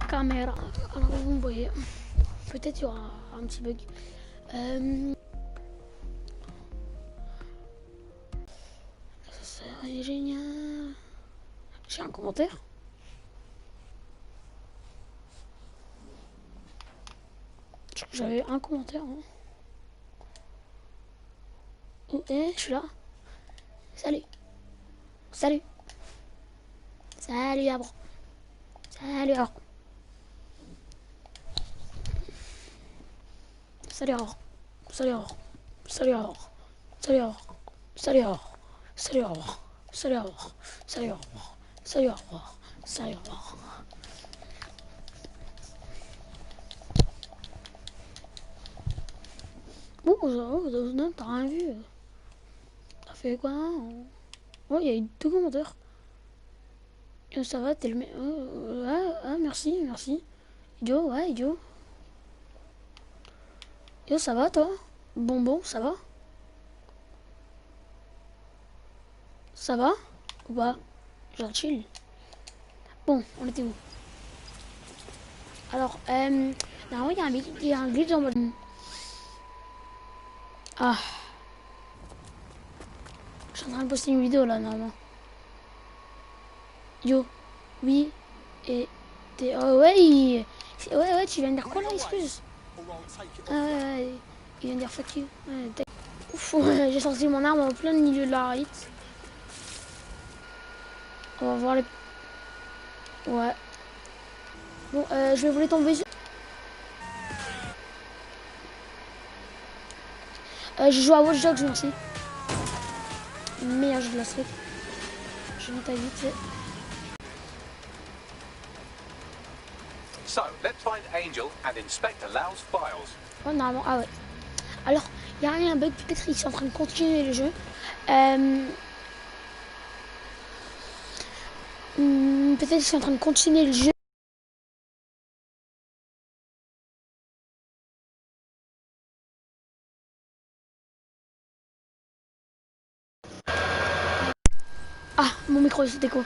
caméra. Alors vous voyez, peut-être il y aura un petit bug. Ça c'est génial. J'ai un commentaire. J'avais un commentaire. Hein. Et je suis là. Salut. Salut. Salut Abro. Salut Abro. Salut Abro. Salut Abro. Salut Abro. Salut Abro. Salut Abro. Salut Abro. Salut Abro. Salut Abro. Salut Abro. Salut Abro. Oh, t'as rien vu. T'as fait quoi hein? Oh, il y a eu 2 commentaires. Ça va, t'es le mec. Merci, merci. Idiot, ouais, idiot. Yo, ça va, toi? Bonbon, ça va? Ça va? Ou pas? Genre chill. Bon, on était où? Alors, normalement, il y a un glitch en mode... Ah. Je suis en train de poster une vidéo, là, normalement. Yo. Oui. Et... Oh, ouais, ouais, tu viens de dire quoi, là, excuse? Ouais, il vient de dire fuck you. Ouais, ouf, j'ai sorti mon arme en plein milieu de la hit. On va voir les... Ouais. Bon, je vais voler tomber. Je joue à Watch Dogs, merci. Meilleur jeu de la street. Je monte à vite. So, let's find Angel and inspect Alau's files. Oh, normalement, ah ouais. Alors, il y a un bug, peut-être qu'ils sont en train de continuer le jeu. Peut-être qu'ils sont en train de continuer le jeu. Ah, mon micro, c'était quoi?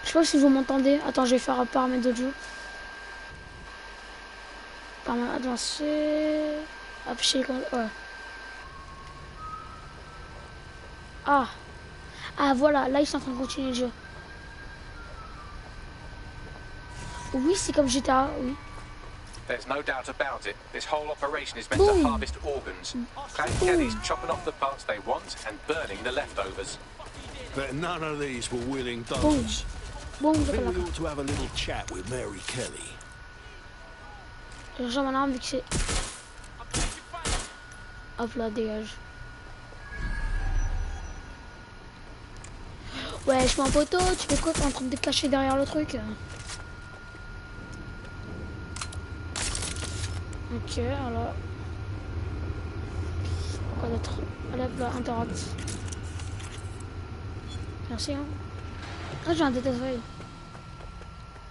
Je sais pas si vous m'entendez. Attends, je vais faire paramètres d'autres jeux. Paramètres avancés. Afficher les... Ouais. Ah. Ah, voilà. Là, ils sont en train de continuer le jeu. Oui, c'est comme GTA, oui. There's no doubt about it. This whole operation is meant to harvest organs. Clan Kelly's chopping off the parts they want and burning the leftovers. But none of these were willing donors. Boum. I think we ought to have a little chat with Mary Kelly. J'ai mon arme vu que c'est... Hop là, dégage. Ouais, je suis un poteau, tu fais quoi? T'es en train de te cacher derrière le truc? Ok, alors... Quoi d'autre? Allez hop là, interrote. Merci hein. Ah, j'ai un détail.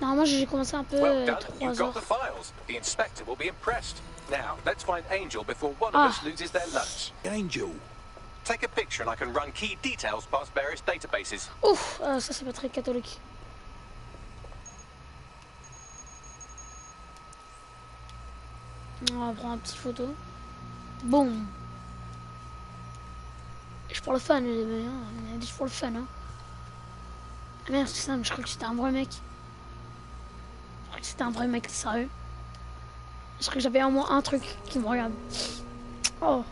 Normalement, j'ai commencé un peu Well done, 3 you've got heures. the files. The inspector will be impressed. Now, let's find Angel before one of us loses their lunch. Angel. Take a picture and I can run key details past various databases. Ouf, ça c'est pas très catholique. On va prendre un petit photo. Bon. Je pour le fun, on a dit pour le fun. Hein. Ah merde, c'est ça, mais je crois que c'était un vrai mec. Je crois que c'était un vrai mec, sérieux. Je crois que j'avais au moins un truc qui me regarde. Oh.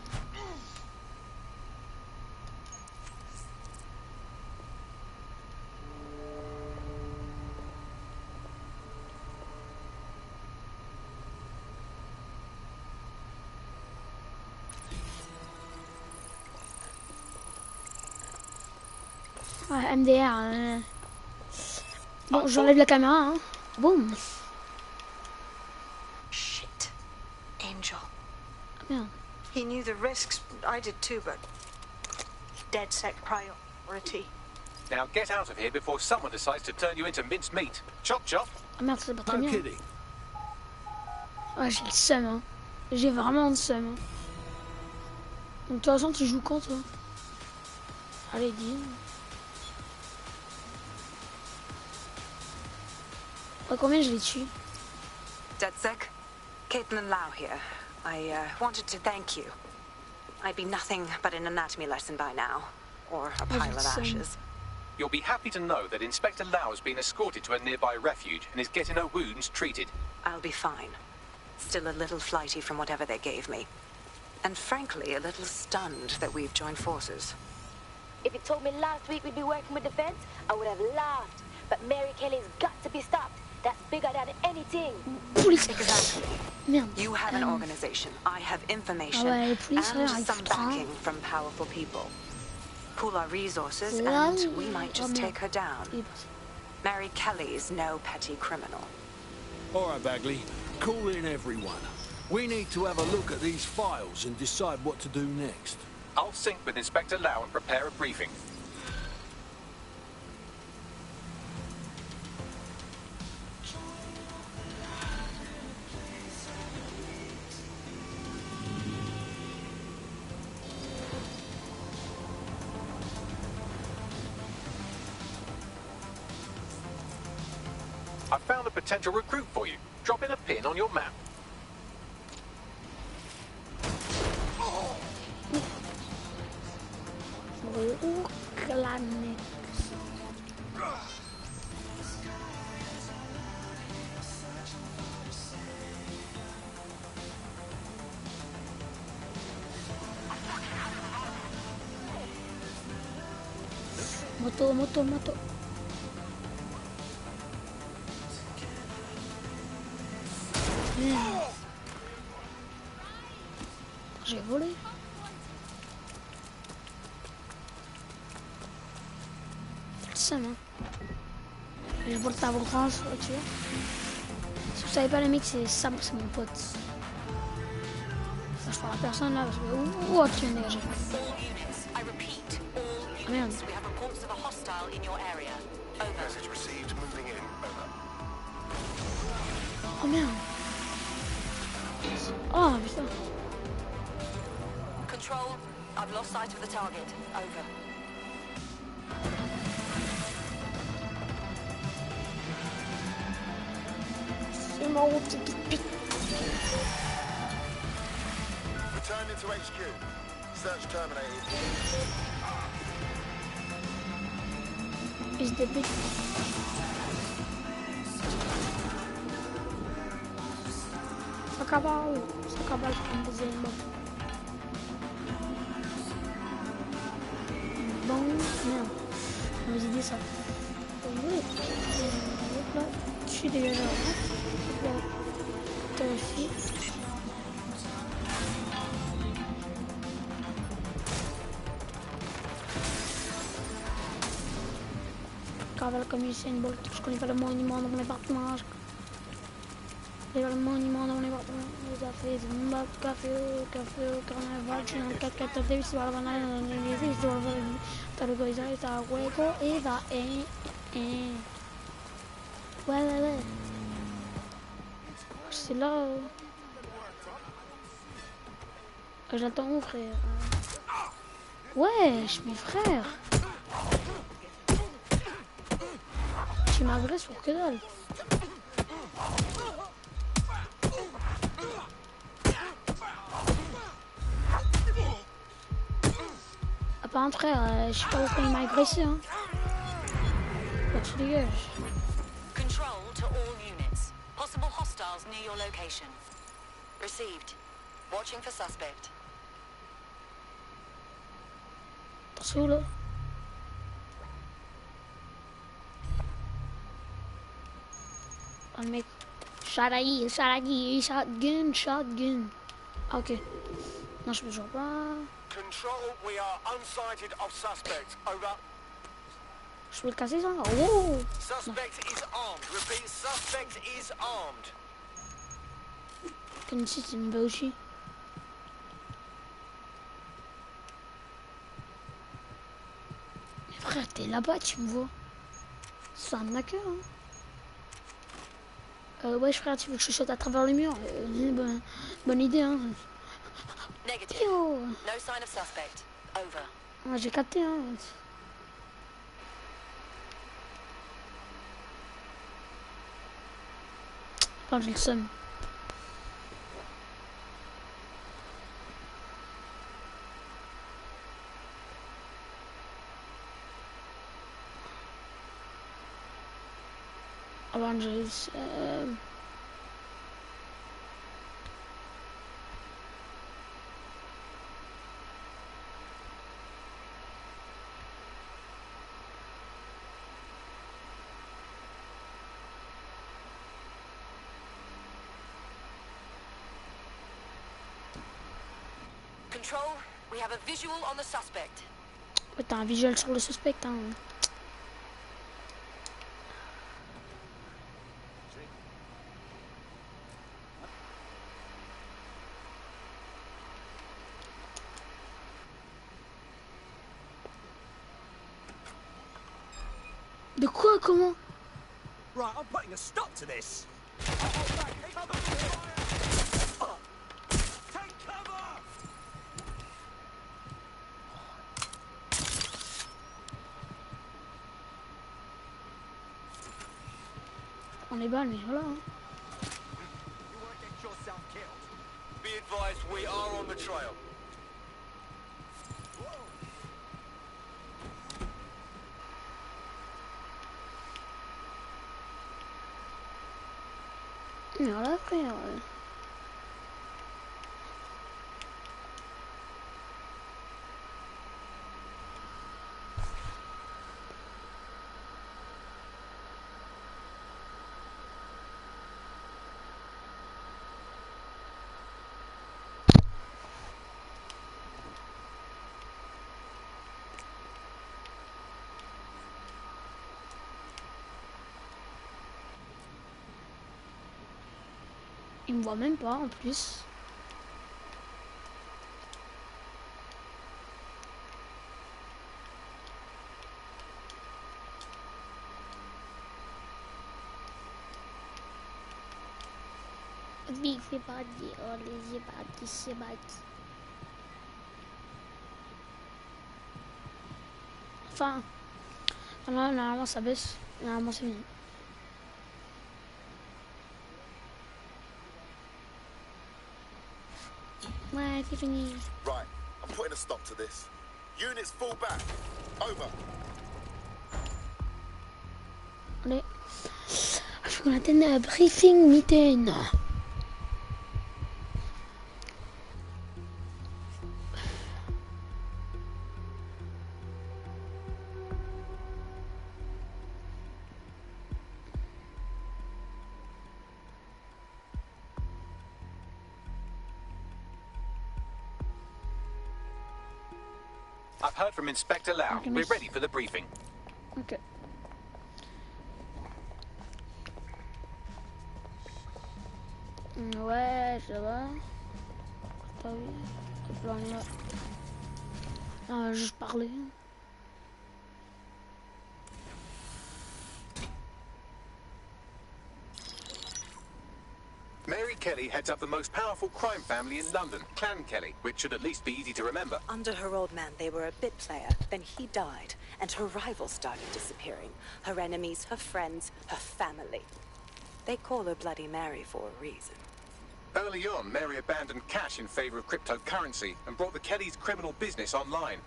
Ouais, MDR. Bon, j'enlève la caméra. Hein. Boum. Shit. Angel. Ah, merde. He knew the risks. I did too, but dead set priority. Now get out of here before someone decides to turn you into minced meat. Chop chop. Ah merde, c'est pas très No bien. kidding. Ouais, j'ai le seum. Hein. J'ai vraiment le seum. Hein. Donc, de toute façon, tu joues quand, toi? Allez, dis. Ouais, combien je les tue? DedSec, Caitlin Lau here. I wanted to thank you. I'd be nothing but an anatomy lesson by now, or a pile of ashes. You'll be happy to know that Inspector Lau has been escorted to a nearby refuge and is getting her wounds treated. I'll be fine. Still a little flighty from whatever they gave me. And frankly, a little stunned that we've joined forces. If you told me last week we'd be working with the feds, I would have laughed. But Mary Kelly's got to be stopped. That's bigger than anything. Exactly. Merde. You have an organization. I have information. Ah ouais, les polices, and ouais, some ils font backing from powerful people. Pool our resources Là, and we might just take her down. il- Mary Kelly's no petty criminal. All right, Bagley. Call in everyone. We need to have a look at these files and decide what to do next. I'll sync with Inspector Lau and prepare a briefing. I found a potential recruit for you. Drop in a pin on your map. Oh, clanic. Moto, moto, moto. Merde. J'ai volé. C'est le seum, hein. Je vole ta branche, tu vois. Si vous savez pas les mecs, c'est Sam, c'est mon pote. Ça, je parle à personne là parce que. Ouh, tu m'as dégagé. I repeat, all Ah merde. units. We have reports of a hostile in your area. Over. Message received. Moving in. Over. Oh merde. Oh putain. Control, I've lost sight of the target. Over. C'est mon petit pic. Returning to HQ. Search terminated. Is the big. Ça cabale comme des éléments. Bon, merde. On va aider ça. Hop là, je suis dégagé. Hop là, terrifié. Cavale comme Usain Bolt. Je connais pas le monument dans mon appartement. Il y a le monument dans mon appartement. Les affaires, c'est mon bac, café, carnaval, je suis dans le 4-4 Davis, tu vas la banane, tu vas la banane, t'as le goïsa, t'as le hueco, et va, ouais. C'est là. J'attends mon frère. Wesh, mes frères. Tu m'agresses pour que dalle. Ah, par contre, frère, je sais pas pourquoi il m'a agressé, hein. Bah, tu dégages. Control to all units. Possible hostiles near your location. Received. Watching for suspect. T'es où, là? Oh, le mec. Shotgun. Ah, ok. Non, je peux toujours pas. Control, we are unsighted of suspect. Over. Je peux le casser, ça? Oh! Suspect is armed. Repeat, suspect is armed. Comme ici, c'est une bougie. Mais frère, t'es là-bas, tu me vois. C'est un hacker, hein. Ouais, frère, tu veux que je saute à travers le mur? Bonne idée, hein. Negative. Yo! No sign of suspect. Over. Ouais, j'ai capté, hein. Enfin, j'ai le seum. Avengers. Control, we have a visual on the suspect. Ouais, t'as un visuel sur le suspect, hein. De quoi? Comment? Right, I'm putting a stop to this. Take cover! On est balles, mais voilà. Hein. You won't get yourself killed. Be advised, we are on the trail. Mais voilà, frère. Il me voit même pas en plus. Big body, oh les body, c'est body. Enfin, là, normalement ça baisse. Normalement c'est fini. Ouais, c'est fini. Right, I'm putting a stop to this. Units fall back. Over. Allez. Je vais attendre un briefing meeting. I've heard from Inspector Lau. Okay, We're miss. ready for the briefing. Ok. Ouais, ça va. Pas oui. Hop là, là. Non, juste parler. Mary Kelly heads up the most powerful crime family in London, Clan Kelly, which should at least be easy to remember. Under her old man, they were a bit player. Then he died, and her rivals started disappearing. Her enemies, her friends, her family. They call her Bloody Mary for a reason. Early on, Mary abandoned cash in favor of cryptocurrency and brought the Kellys' criminal business online.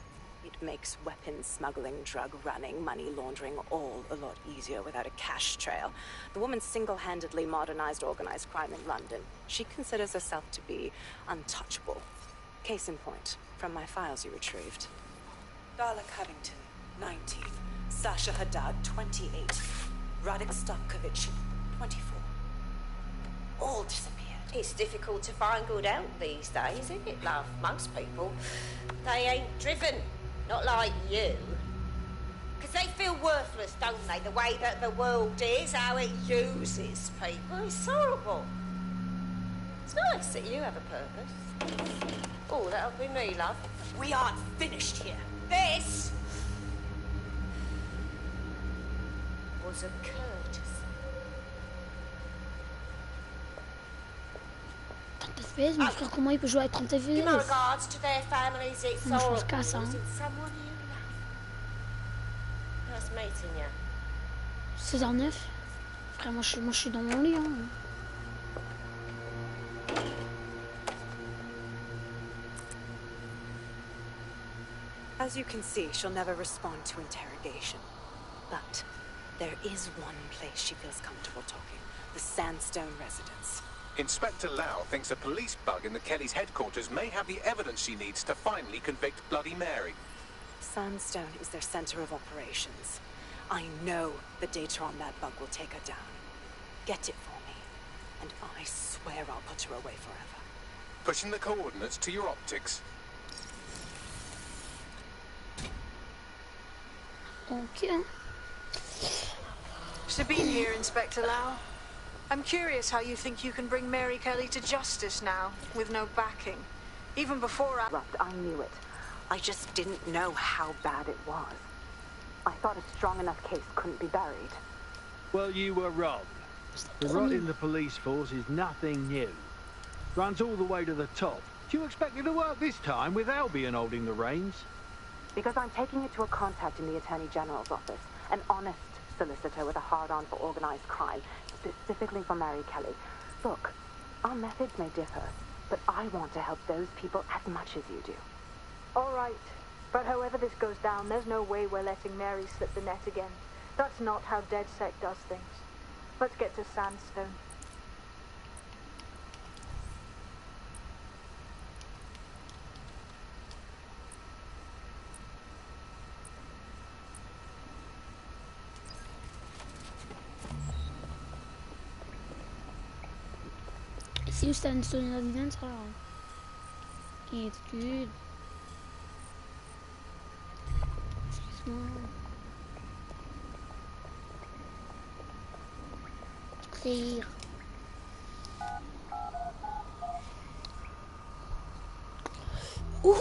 It makes weapons smuggling, drug running, money laundering all a lot easier without a cash trail. The woman single-handedly modernized organized crime in London. She considers herself to be untouchable. Case in point, from my files you retrieved. Darla Covington, 19. Sasha Haddad, 28. Radek Stavkovich, 24. All disappeared. It's difficult to find good help these days, isn't it, love? Most people, they ain't driven. Not like you. Because they feel worthless, don't they? The way that the world is, how it uses people. It's horrible. It's nice that you have a purpose. Oh, that'll be me, love. We aren't finished here. This was a courtesy. FPS, mon frère, comment il peut jouer à 30 Give my FPS? regards to their families. It's Moi, je horrible pense qu'à ça. Hein. losing someone you love. Nice meeting you. 16h09. Frère, moi je suis dans mon lit. Hein. As you can see, she'll never respond to interrogation. But There is one place she feels comfortable talking. The Sandstone residence. Inspector Lau thinks a police bug in the Kellys' headquarters may have the evidence she needs to finally convict Bloody Mary. Sandstone is their center of operations. I know the data on that bug will take her down. Get it for me, and I swear I'll put her away forever. Pushing the coordinates to your optics. Ok. Sabine here, Inspector Lau. I'm curious how you think you can bring Mary Kelly to justice now, with no backing. Even before I knew it. I just didn't know how bad it was. I thought a strong enough case couldn't be buried. Well, you were wrong. The rot in the police force is nothing new. Runs all the way to the top. Do you expect it to work this time with Albion holding the reins? Because I'm taking it to a contact in the Attorney General's office. An honest solicitor with a hard-on for organized crime, specifically for Mary Kelly. Look, our methods may differ, but I want to help those people as much as you do. All right. But however this goes down, there's no way we're letting Mary slip the net again. That's not how DedSec does things. Let's get to Sandstone. Si vous Sandstone residence, alors. Étude. Excuse-moi. Écrire. Ouh.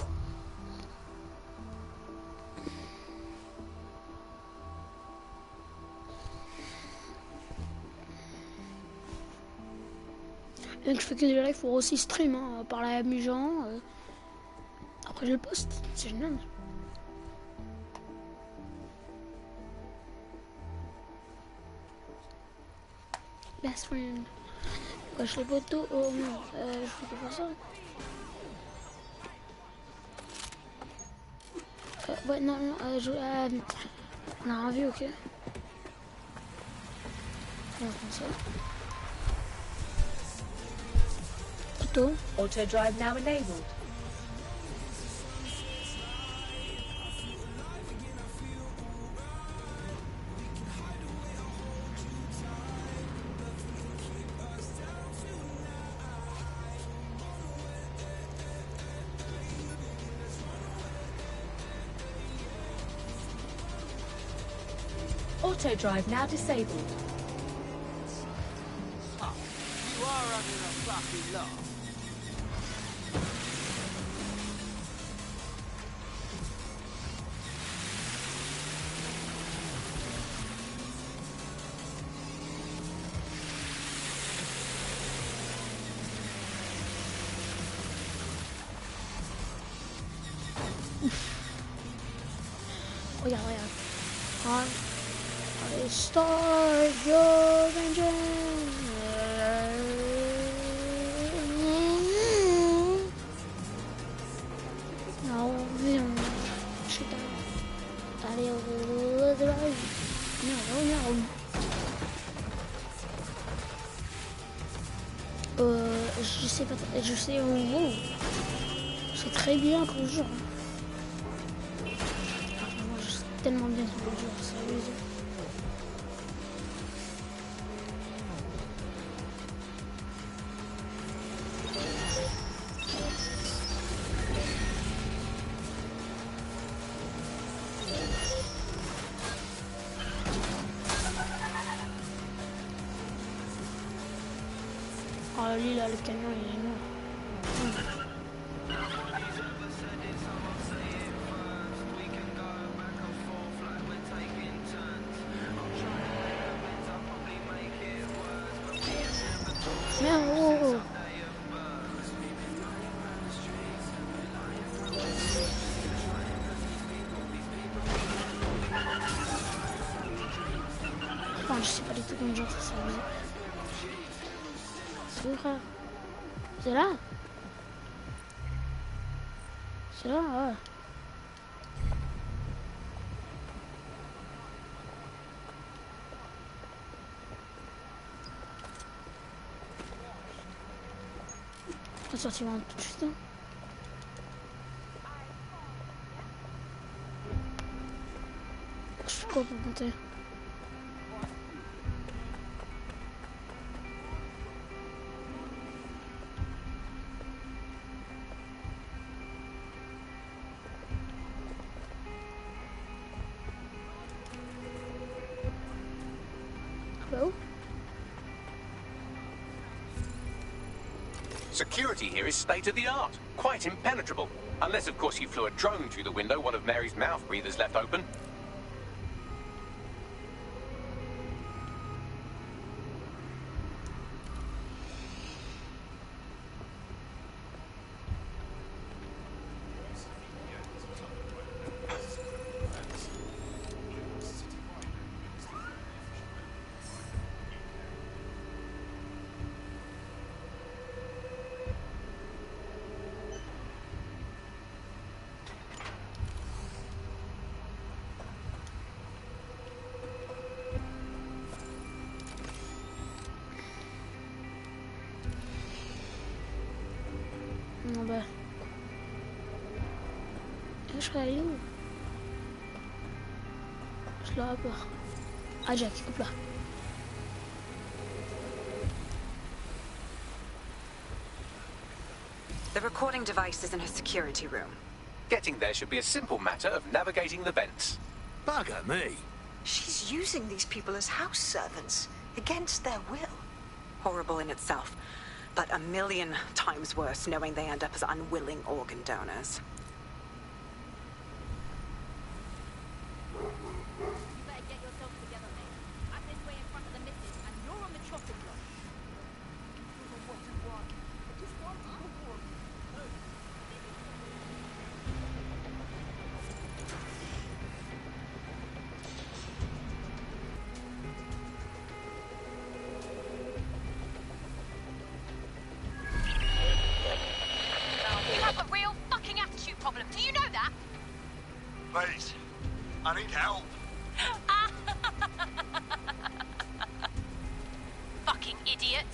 Bien que je fais que des lives pour aussi stream, hein, parler amusant. Après je le poste, c'est génial. Best friend. Wesh les potos, oh non, je fais pas ça. Ouais, non, on a rien vu, ok. On prend ça. Poteau. Auto drive now enabled. Auto drive now disabled. Oh, you are having a fucking laugh. Regarde, regarde. Allez, start your engine. Non, viens. Allez, au drive. Non. Je sais pas, je sais en gros. C'est très bien comme jeu. Moi, je sais tellement bien ce jeu, sérieux. Oh, lui là, le camion il est mort. Merde, oh. Enfin, je sais pas du tout comment dire ça. C'est où, frère? C'est là? C'est là, ouais. pourrais sortir tout de suite. Hein. Je fais quoi pour monter? Hello? Security here is state of the art, quite impenetrable. Unless, of course, you flew a drone through the window one of Mary's mouth breathers left open. Non bah... Je serais allé où? Je l'ai pas. Ah Jack, hop là. The recording device is in her security room. Getting there should be a simple matter of navigating the vents. Bugger me. She's using these people as house servants, against their will. Horrible in itself, but a million times worse knowing they end up as unwilling organ donors. Please, I need help. Fucking idiot.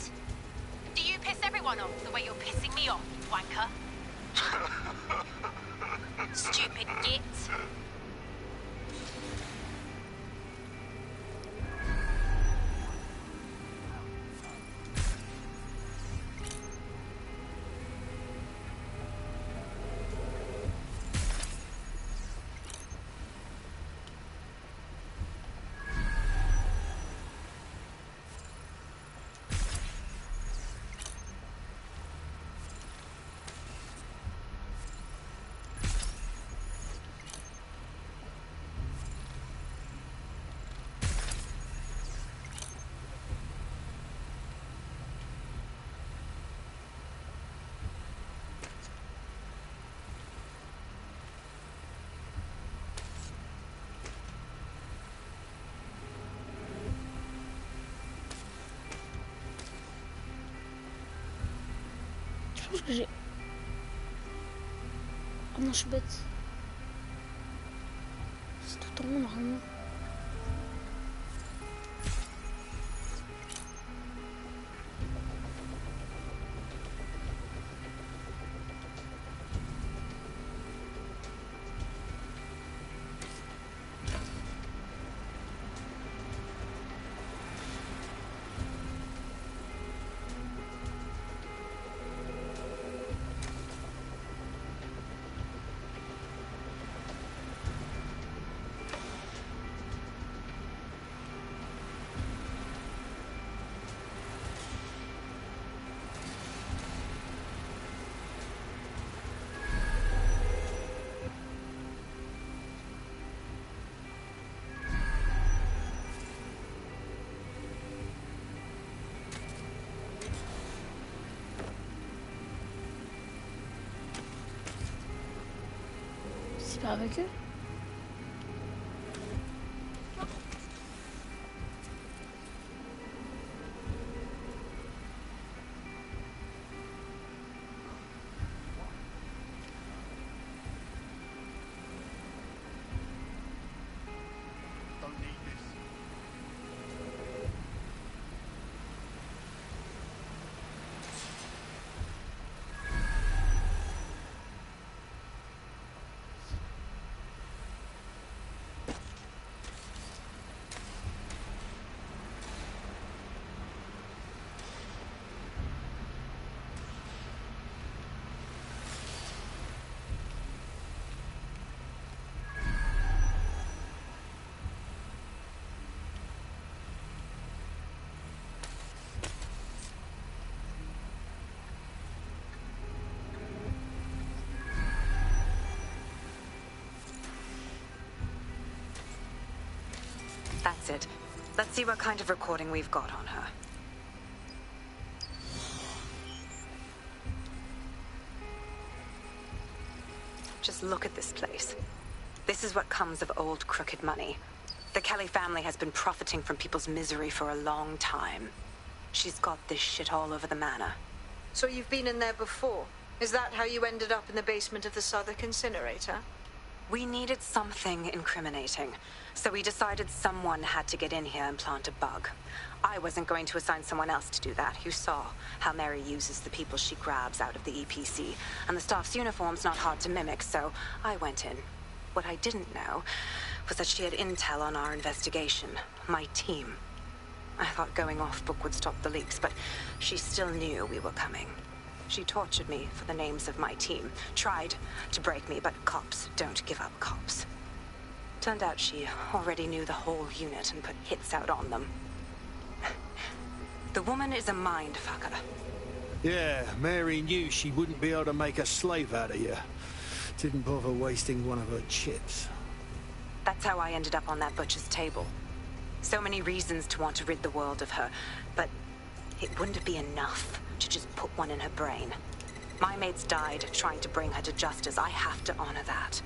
Do you piss everyone off the way you're pissing me off, wanker? Stupid git. Je pense que j'ai... Oh non, je suis bête. C'est tout en haut, normalement. C'est pas avec eux? That's it. Let's see what kind of recording we've got on her. Just look at this place. This is what comes of old crooked money. The Kelly family has been profiting from people's misery for a long time. She's got this shit all over the manor. So you've been in there before? Is that how you ended up in the basement of the Southwark incinerator? We needed something incriminating, so we decided someone had to get in here and plant a bug. I wasn't going to assign someone else to do that. You saw how Mary uses the people she grabs out of the EPC, and the staff's uniform's not hard to mimic, so I went in. What I didn't know was that she had intel on our investigation, my team. I thought going off book would stop the leaks, but she still knew we were coming. She tortured me for the names of my team, tried to break me, but cops don't give up cops. Turned out she already knew the whole unit and put hits out on them. The woman is a mind fucker. Yeah, Mary knew she wouldn't be able to make a slave out of you. Didn't bother wasting one of her chips. That's how I ended up on that butcher's table. So many reasons to want to rid the world of her, but it wouldn't be enough to just put one in her brain. My mates died trying to bring her to justice. I have to honor that.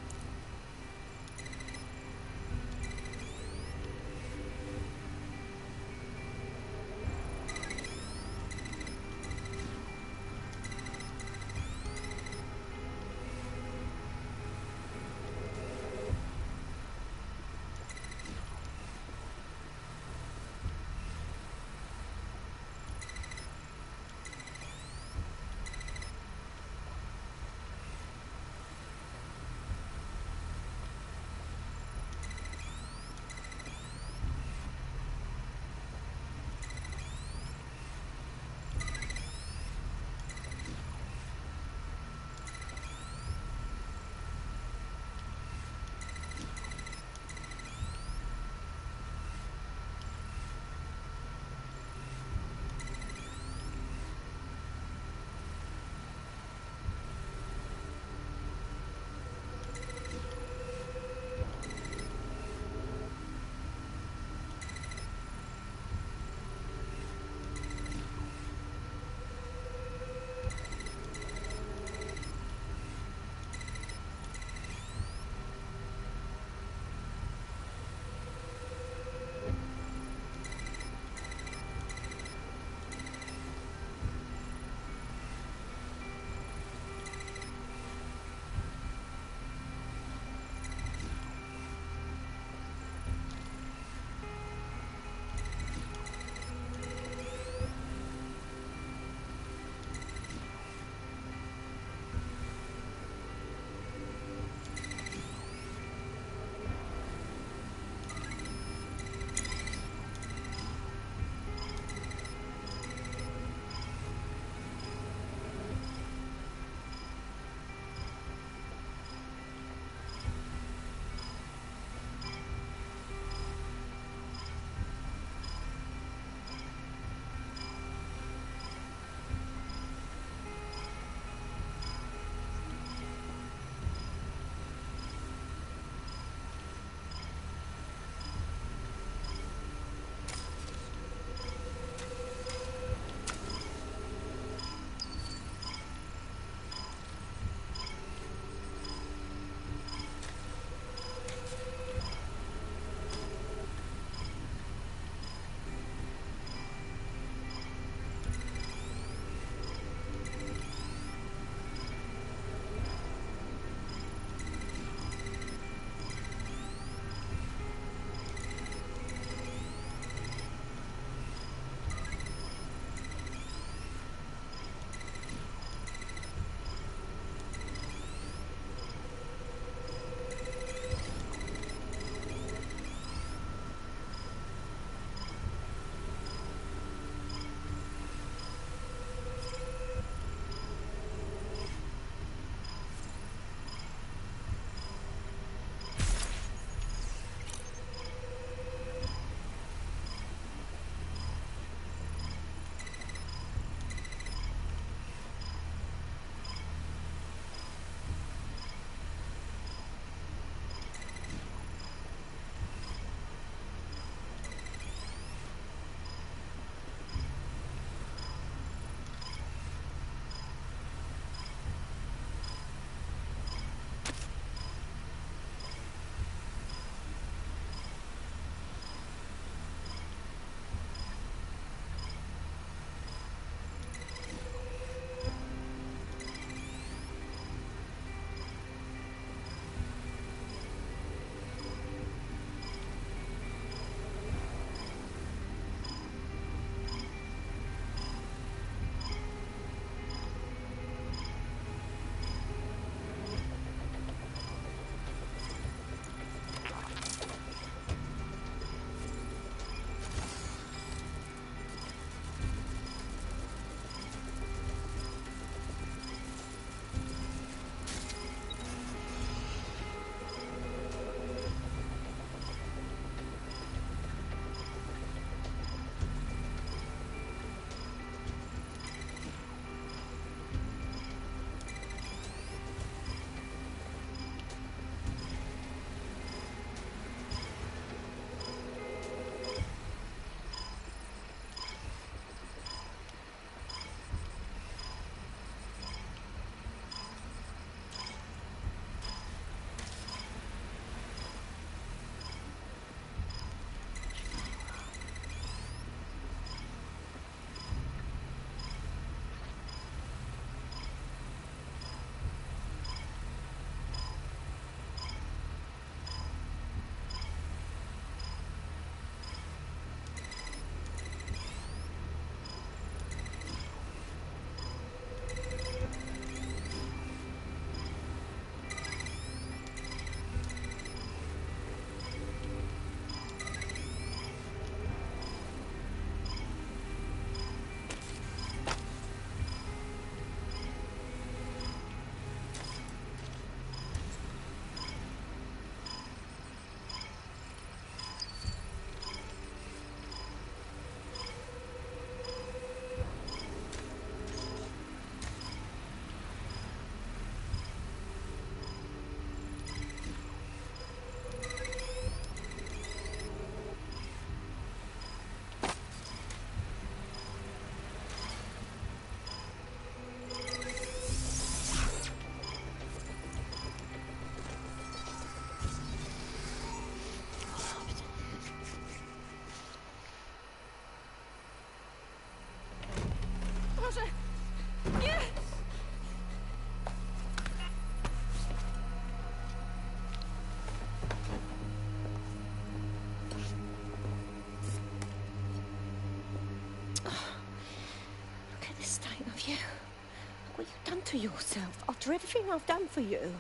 What you done to yourself after everything I've done for you?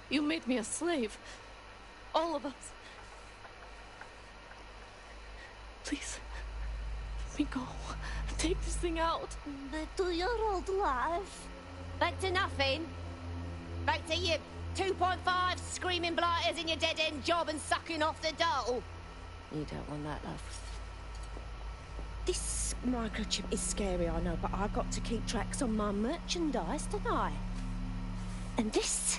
You made me a slave. All of us. Please, let me go. Take this thing out. But to your old life. Back to nothing. Back to you 2.5 screaming blighters in your dead-end job and sucking off the dole. You don't want that, love. This microchip is scary, I know, but I've got to keep tracks on my merchandise, don't I? And this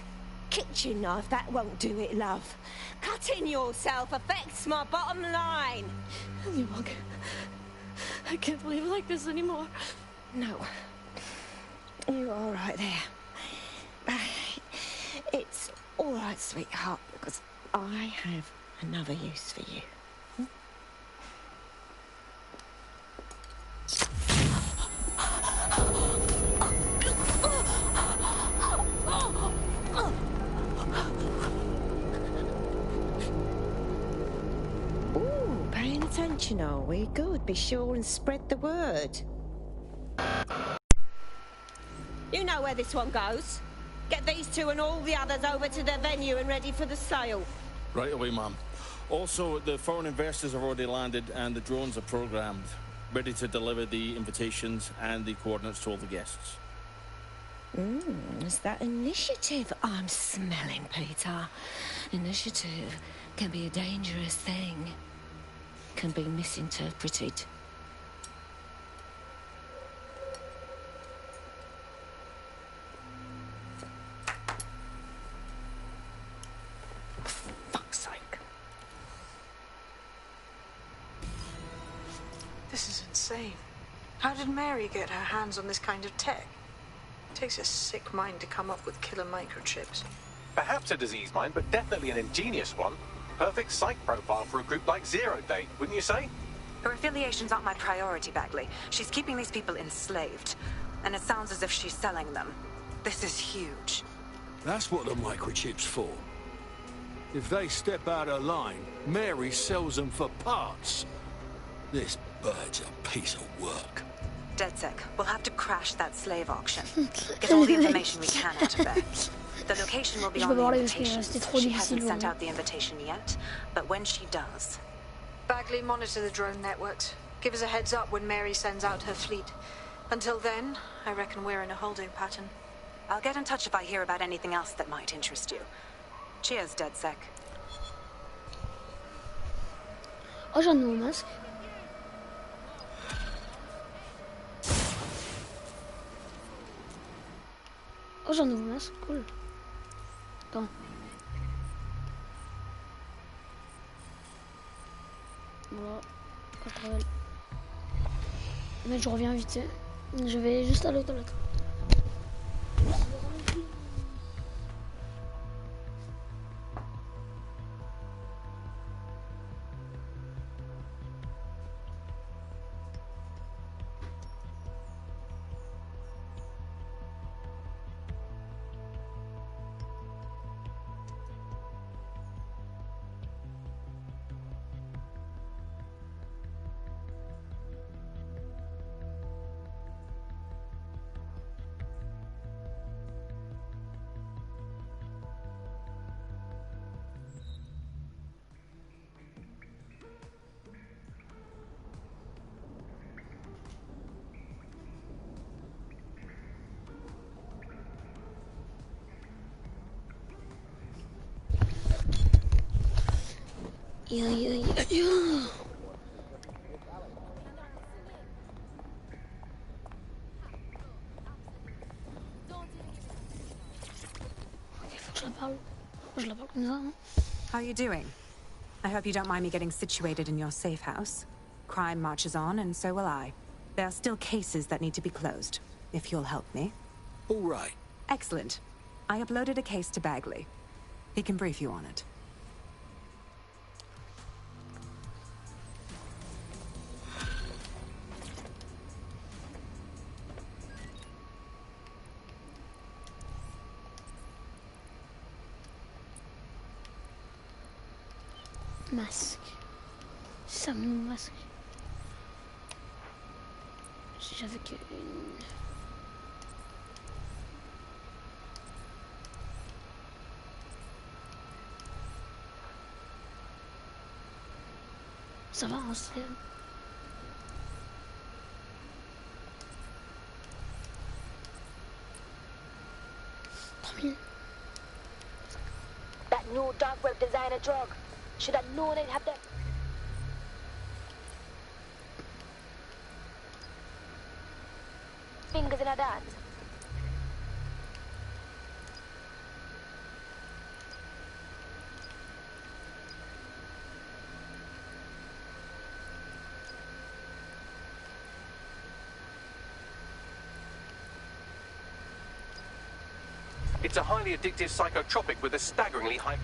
kitchen knife, that won't do it, love. Cutting yourself affects my bottom line. Look, I can't live like this anymore. No. You're all right there. It's all right, sweetheart, because I have another use for you. Ooh, paying attention, are we? Good. Be sure and spread the word. You know where this one goes. Get these two and all the others over to the venue and ready for the sale. Right away, ma'am. Also, the foreign investors have already landed and the drones are programmed, ready to deliver the invitations and the coordinates to all the guests. It's that initiative I'm smelling, Peter. Initiative can be a dangerous thing. Can be misinterpreted. Fuck's sake. This is insane. How did Mary get her hands on this kind of tech? It takes a sick mind to come up with killer microchips. Perhaps a diseased mind, but definitely an ingenious one. Perfect psych profile for a group like Zero Day, wouldn't you say? Her affiliations aren't my priority, Bagley. She's keeping these people enslaved. And it sounds as if she's selling them. This is huge. That's what the microchip's for. If they step out of line, Mary sells them for parts. This bird's a piece of work. DedSec, we'll have to crash that slave auction. Get all the information we can out of there. The location will be on the invitation. She hasn't sent out the invitation yet, but when she does... Bagley, monitor the drone networks. Give us a heads up when Mary sends out her fleet. Until then, I reckon we're in a holding pattern. I'll get in touch if I hear about anything else that might interest you. Cheers, DedSec. Oh, j'ai un nouveau masque. Oh, j'ai un nouveau masque, cool. Attends. Voilà, contrôle. Mais je reviens vite. Je vais juste aller aux toilettes. Yeah. How are you doing? I hope you don't mind me getting situated in your safe house. Crime marches on, and so will I. There are still cases that need to be closed, if you'll help me. All right. Excellent. I uploaded a case to Bagley. He can brief you on it. Masque. Ça mon masque. J'avais qu'une. Ça va, hein, c'est... That new dark web designer drug. Should have known they'd have that. Fingers in a dance. It's a highly addictive psychotropic with a staggeringly high...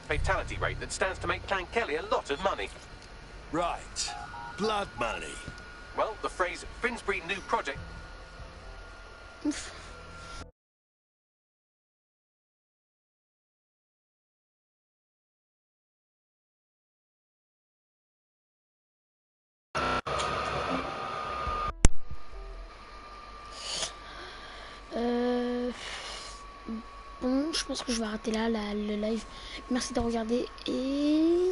fatality rate that stands to make Clan Kelly a lot of money. Right. Blood money. Well, the phrase Finsbury new project... Bon, je pense que je vais arrêter là le live. Merci de regarder et...